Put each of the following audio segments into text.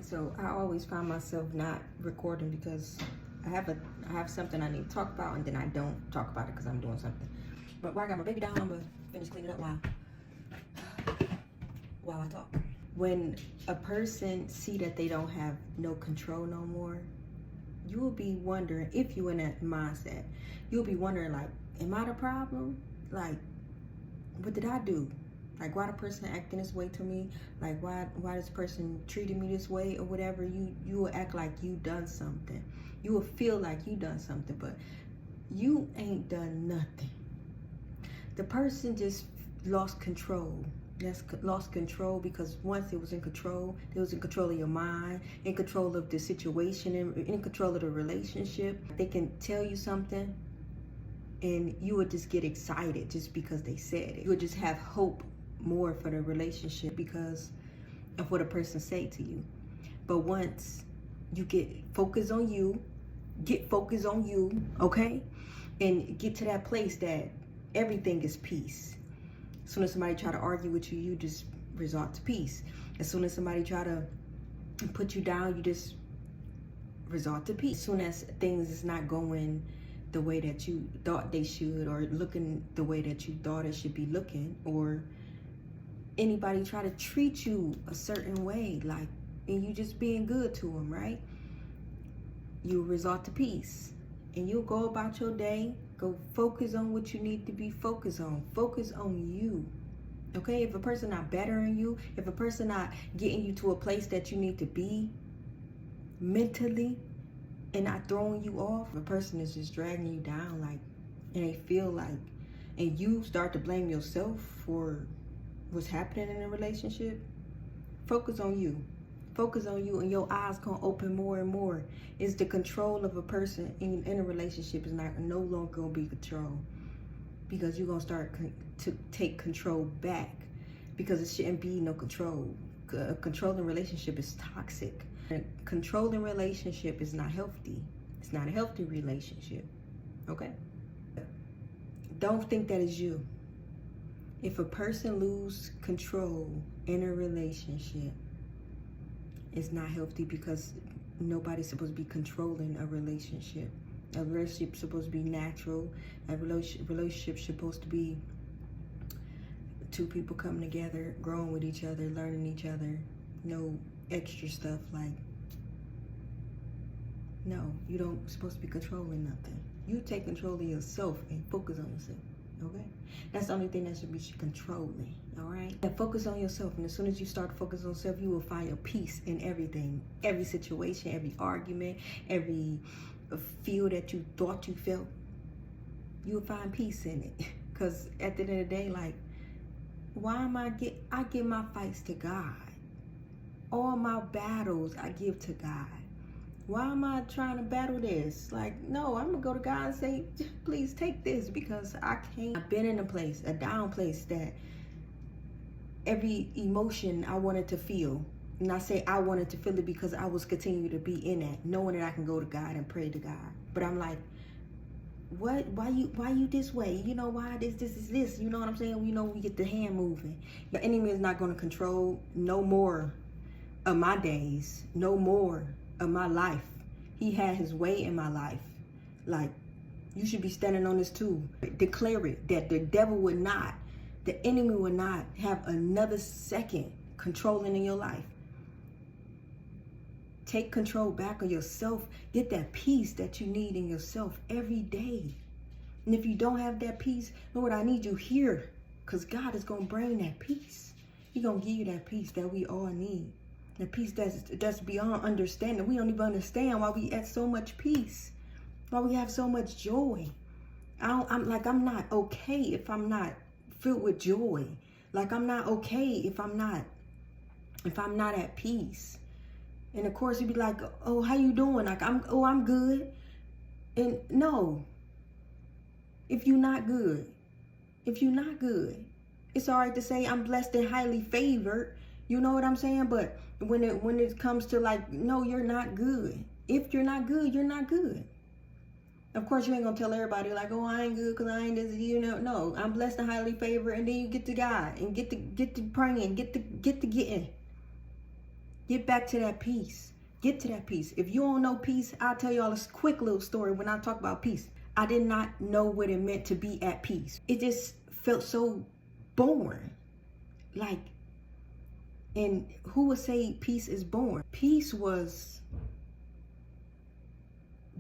Alright, so I always find myself not recording because I have something I need to talk about, and then I don't talk about it because I'm doing something. But while I got my baby down, I'm gonna finish cleaning up while I talk. When a person see that they don't have no control no more, you will be wondering, if you in that mindset, you'll be wondering, like, am I the problem? Like, what did I do? Like, why the person acting this way to me? Like, why this person treating me this way or whatever? You will act like you done something. You will feel like you done something, but you ain't done nothing. The person just lost control. Lost control because once it was in control, it was in control of your mind, in control of the situation, in control of the relationship. They can tell you something and you would just get excited just because they said it. You would just have hope more for the relationship because of what a person say to you. But once you get focused on you, okay? And get to that place that everything is peace. As soon as somebody try to argue with you, you just resort to peace. As soon as somebody try to put you down, you just resort to peace. As soon as things is not going the way that you thought they should, or looking the way that you thought it should be looking, or anybody try to treat you a certain way, like, and you just being good to them, right? You resort to peace and you'll go about your day. Go focus on what you need to be focused on. Focus on you. Okay, if a person not bettering you, if a person not getting you to a place that you need to be mentally and not throwing you off, if a person is just dragging you down, like, and they feel like, and you start to blame yourself for what's happening in a relationship, focus on you. Focus on you, and your eyes gonna open more and more. Is the control of a person in a relationship is no longer gonna be control, because you're gonna start to take control back, because it shouldn't be no control. A controlling relationship is toxic. A controlling relationship is not healthy. It's not a healthy relationship. Okay? Don't think that is you. If a person lose control in a relationship, it's not healthy, because nobody's supposed to be controlling a relationship. A relationship is supposed to be natural. A relationship is supposed to be two people coming together, growing with each other, learning each other. No extra stuff like, no, you don't supposed to be controlling nothing. You take control of yourself and focus on yourself. Okay? That's the only thing that should be controlling. All right? And focus on yourself. And as soon as you start to focus on yourself, you will find your peace in everything. Every situation, every argument, every feel that you thought you felt, you will find peace in it. Because at the end of the day, like, why am I give my fights to God. All my battles I give to God. Why am I trying to battle this? Like, no, I'm gonna go to God and say, please take this, because I can't. I've been in a down place, that every emotion I wanted to feel, and I say I wanted to feel it because I was continuing to be in that, knowing that I can go to God and pray to God. But I'm like, what? Why you this way? You know why this is this? You know what I'm saying? You know, we get the hand moving. The enemy is not gonna control no more of my days, no more of my life. He had his way in my life. Like, you should be standing on this too. Declare it, that the devil would not, the enemy would not have another second controlling in your life. Take control back of yourself. Get that peace that you need in yourself every day. And if you don't have that peace, Lord, I need you here, because God is going to bring that peace. He's going to give you that peace that we all need. The peace that's beyond understanding. We don't even understand why we have so much peace, why we have so much joy. I'm not okay if I'm not filled with joy. Like, I'm not okay if I'm not at peace. And of course, you'd be like, oh, how you doing? Like, I'm good. And no, if you're not good, it's all right to say I'm blessed and highly favored. You know what I'm saying? But when it comes to, like, no, you're not good. If you're not good, you're not good. Of course, you ain't gonna tell everybody, like, oh, I ain't good because I ain't this, you know. No, I'm blessed and highly favored, and then you get to God and get to praying, get to getting. Get back to that peace. Get to that peace. If you don't know peace, I'll tell y'all a quick little story when I talk about peace. I did not know what it meant to be at peace. It just felt so boring. Like, and who would say peace is boring? Peace was,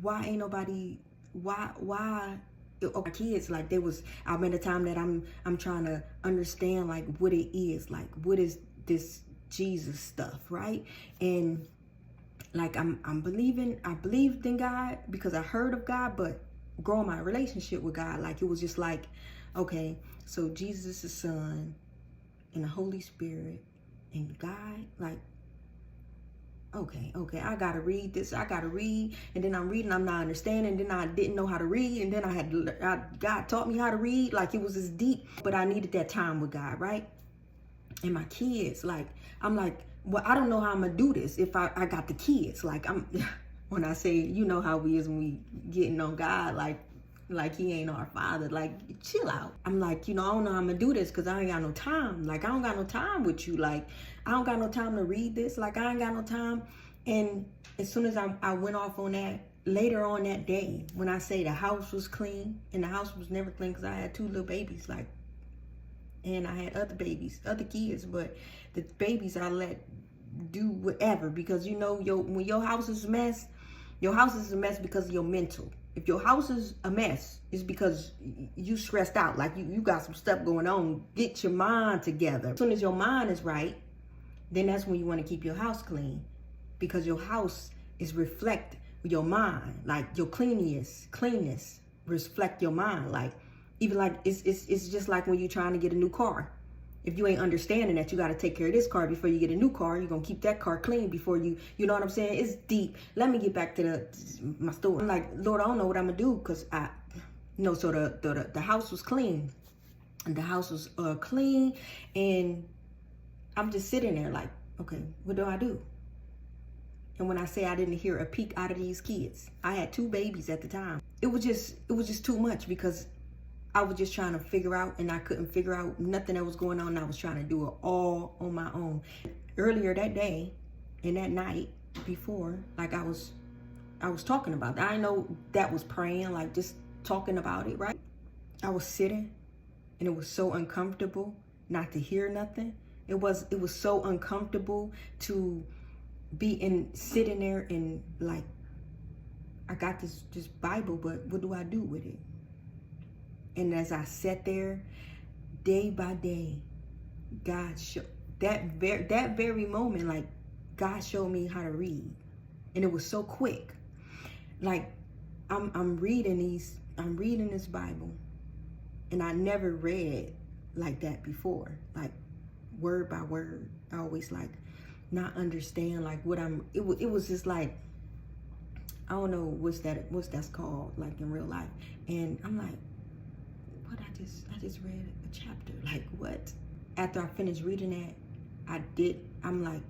why ain't nobody, why okay, kids, like, there was, I'm at a time that I'm trying to understand, like, what it is, like, what is this Jesus stuff, right? And like, I believed in God because I heard of God, but growing my relationship with God, like, it was just like, okay, so Jesus is the Son and the Holy Spirit and God, like, okay, I gotta read this, and then I'm reading, I'm not understanding, then I didn't know how to read, and then God taught me how to read, like, it was this deep, but I needed that time with God, right? And my kids, like, I'm like, well, I don't know how I'm gonna do this if I got the kids, like, when I say, you know how we is when we getting on God, like he ain't our father, like, chill out. I'm like, I don't know how I'm gonna do this because I ain't got no time. Like, I don't got no time with you. Like, I don't got no time to read this. Like, I ain't got no time. And as soon as I went off on that, later on that day, when I say the house was clean, and the house was never clean because I had 2 little babies, like, and I had other babies, other kids, but the babies I let do whatever, because when your house is a mess, your house is a mess because of your mental. If your house is a mess, it's because you stressed out. Like, you got some stuff going on. Get your mind together. As soon as your mind is right, then that's when you want to keep your house clean, because your house is reflect your mind. Like, your cleanliness reflect your mind. Like, even like it's just like when you're trying to get a new car. If you ain't understanding that you got to take care of this car before you get a new car, you're going to keep that car clean before you know what I'm saying? It's deep. Let me get back to my story. I'm like, Lord, I don't know what I'm going to do, because so the house was clean. And the house was clean, and I'm just sitting there like, okay, what do I do? And when I say I didn't hear a peep out of these kids, I had 2 babies at the time. It was just too much, because I was just trying to figure out, and I couldn't figure out nothing that was going on. I was trying to do it all on my own. Earlier that day and that night before, like, I was talking about that. I know that was praying, like, just talking about it, right? I was sitting, and it was so uncomfortable not to hear nothing. It was so uncomfortable to be sitting there and, like, I got this Bible, but what do I do with it? And as I sat there, day by day, God showed that very moment, like, God showed me how to read, and it was so quick. Like, I'm reading this Bible, and I never read like that before, like, word by word. I always, like, not understand, like, what it was just like, I don't know what's that's called, like, in real life. And I'm like, what? I just read a chapter, like, what? After I finished reading that, I'm like,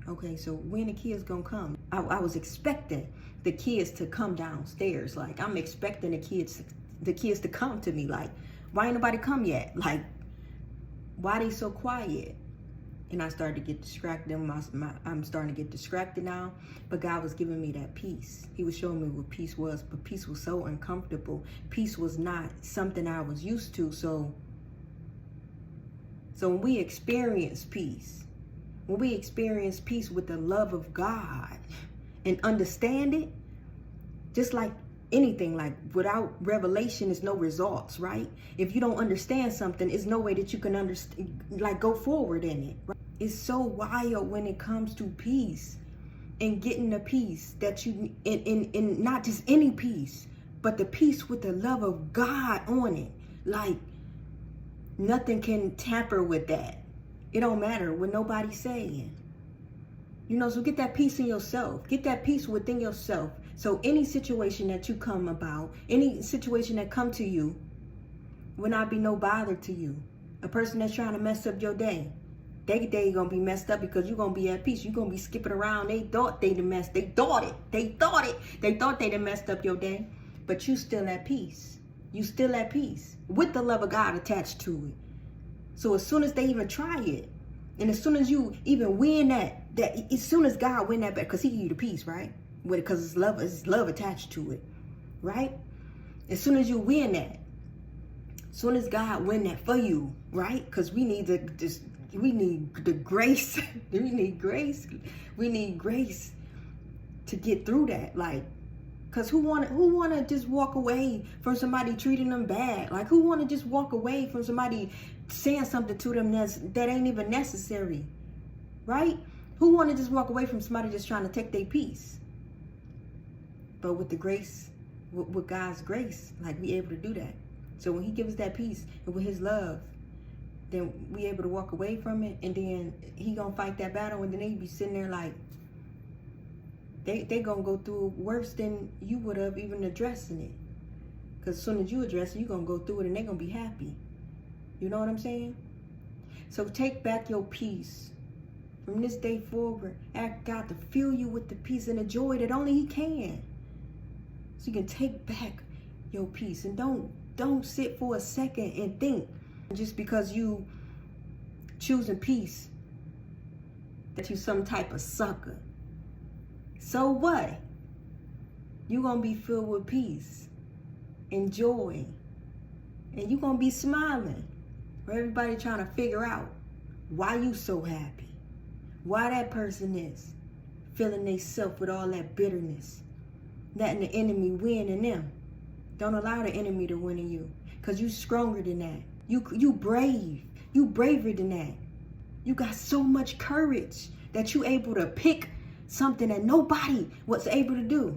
okay, so when the kids gonna come? I was expecting the kids to come downstairs. Like, I'm expecting the kids to come to me. Like, why ain't nobody come yet? Like, why they so quiet? And I started to get distracted. I'm starting to get distracted now. But God was giving me that peace. He was showing me what peace was. But peace was so uncomfortable. Peace was not something I was used to. So when we experience peace, with the love of God and understand it, just like anything, like, without revelation is no results, right? If you don't understand something, it's no way that you can understand, like, go forward in it, right? It's so wild when it comes to peace and getting the peace that you, in not just any peace, but the peace with the love of God on it. Like, nothing can tamper with that. It don't matter what nobody's saying. So get that peace in yourself. Get that peace within yourself. So any situation that you come about, any situation that come to you, will not be no bother to you. A person that's trying to mess up your day, their day gonna be messed up because you're gonna be at peace. You're gonna be skipping around. They thought they done messed up your day, but you still at peace. You still at peace with the love of God attached to it. So as soon as they even try it, And as soon as you even win that as soon as God win that back, because he give you the peace, right? Because it's love attached to it, right? As soon as you win that, as soon as God win that for you, right? Because we need the grace. We need grace. We need grace to get through that. Like, because who wanna just walk away from somebody treating them bad? Like, who wanna just walk away from somebody saying something to them that ain't even necessary, right? Who wanna just walk away from somebody just trying to take their peace? But with the grace, with God's grace, like, we able to do that. So when he gives us that peace and with his love, then we able to walk away from it, and then he gonna fight that battle, and then they be sitting there like, they gonna go through worse than you would have even addressing it. Because as soon as you address it, you gonna go through it and they gonna be happy. You know what I'm saying? So take back your peace. From this day forward, ask God to fill you with the peace and the joy that only he can. So you can take back your peace. And don't sit for a second and think just because you choosing peace that you some type of sucker. So what? You're going to be filled with peace and joy. And you're going to be smiling. For everybody trying to figure out why you so happy. Why that person is filling themselves with all that bitterness. Letting the enemy win in them. Don't allow the enemy to win in you. Because you stronger than that. You brave. You braver than that. You got so much courage that you able to pick something that nobody was able to do.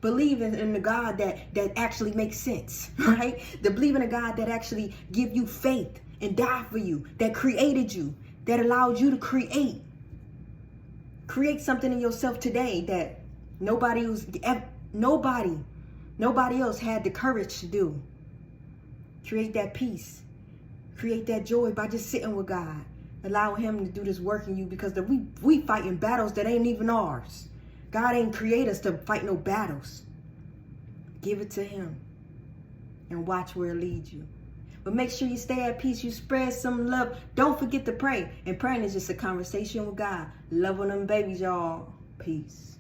Believe in the God that actually makes sense, right? To believe in a God that actually give you faith and die for you, that created you, that allowed you to create something in yourself today that nobody else had the courage to do. Create that peace, create that joy by just sitting with God. Allowing him to do this work in you, because we fighting battles that ain't even ours. God ain't create us to fight no battles. Give it to him and watch where it leads you. But make sure you stay at peace. You spread some love. Don't forget to pray. And praying is just a conversation with God. Love on them babies, y'all. Peace.